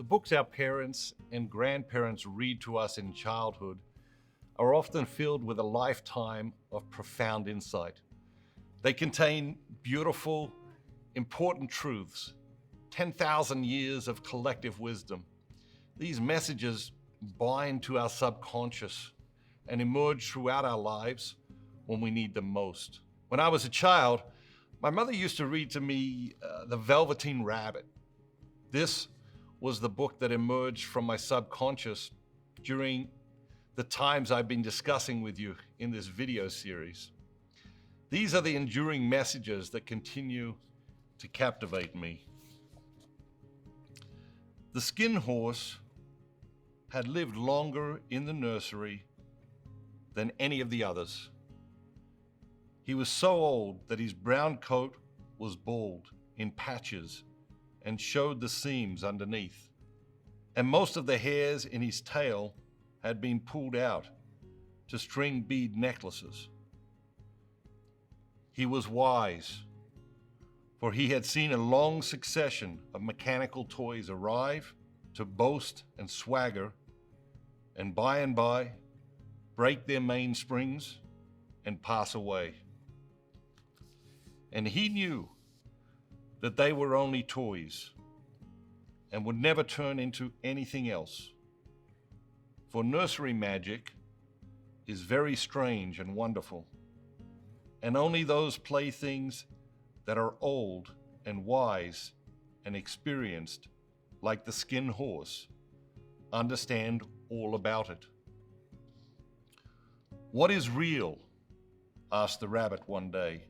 The books our parents and grandparents read to us in childhood are often filled with a lifetime of profound insight. They contain beautiful, important truths, 10,000 years of collective wisdom. These messages bind to our subconscious and emerge throughout our lives when we need them most. When I was a child, my mother used to read to me The Velveteen Rabbit. This was the book that emerged from my subconscious during the times I've been discussing with you in this video series. These are the enduring messages that continue to captivate me. The skin horse had lived longer in the nursery than any of the others. He was so old that his brown coat was bald in patches and showed the seams underneath, and most of the hairs in his tail had been pulled out to string bead necklaces. He was wise, for he had seen a long succession of mechanical toys arrive to boast and swagger, and by break their mainsprings and pass away. And he knew that they were only toys and would never turn into anything else. For nursery magic is very strange and wonderful, and only those playthings that are old and wise and experienced, like the skin horse, understand all about it. "What is real?" asked the rabbit one day,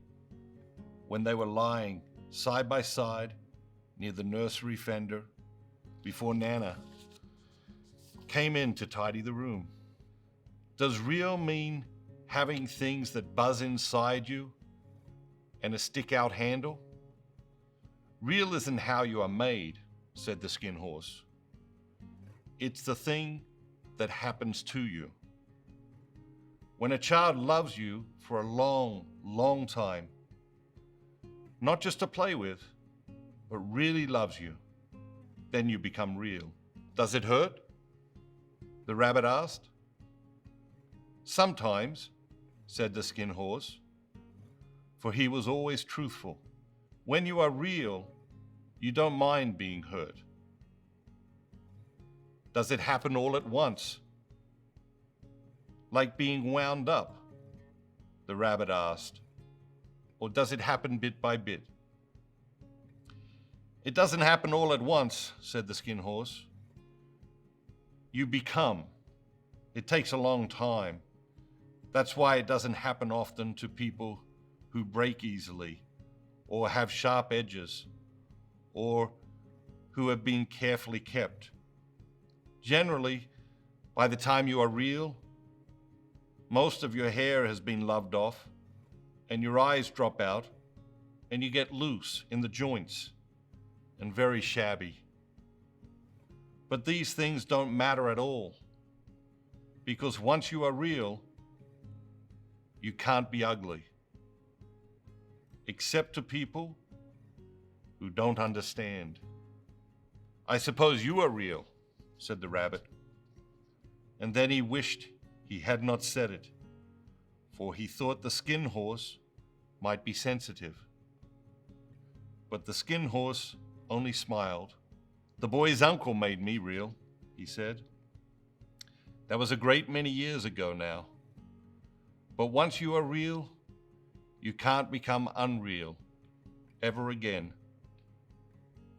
when they were lying side by side near the nursery fender before Nana came in to tidy the room. "Does real mean having things that buzz inside you and a stick-out handle? Real isn't how you are made," said the skin horse. "It's the thing that happens to you. When a child loves you for a long, long time, not just to play with, but really loves you, then you become real." "Does it hurt?" the rabbit asked. "Sometimes," said the skin horse, for he was always truthful. "When you are real, you don't mind being hurt." "Does it happen all at once, like being wound up?" the rabbit asked. "Or does it happen bit by bit?" "It doesn't happen all at once," said the skin horse. "You become. It takes a long time. That's why it doesn't happen often to people who break easily, or have sharp edges, or who have been carefully kept. Generally, by the time you are real, most of your hair has been loved off, and your eyes drop out, and you get loose in the joints and very shabby. But these things don't matter at all, because once you are real, you can't be ugly, except to people who don't understand." "I suppose you are real," said the rabbit, and then he wished he had not said it, for he thought the skin horse might be sensitive. But the skin horse only smiled. "The boy's uncle made me real," he said. "That was a great many years ago now. But once you are real, you can't become unreal ever again.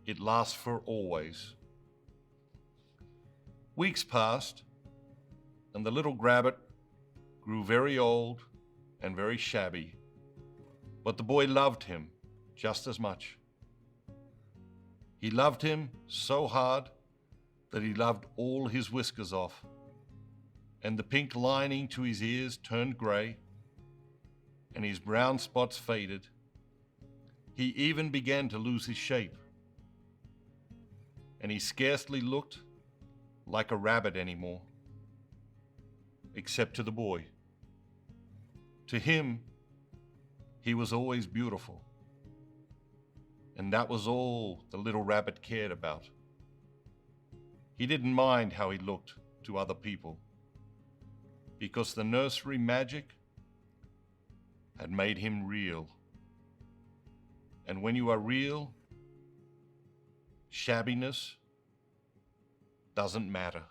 It lasts for always." Weeks passed, and the little rabbit grew very old and very shabby, but the boy loved him just as much. He loved him so hard that he loved all his whiskers off, and the pink lining to his ears turned gray, and his brown spots faded. He even began to lose his shape, and he scarcely looked like a rabbit anymore, except to the boy. To him, he was always beautiful, and that was all the little rabbit cared about. He didn't mind how he looked to other people, because the nursery magic had made him real. And when you are real, shabbiness doesn't matter.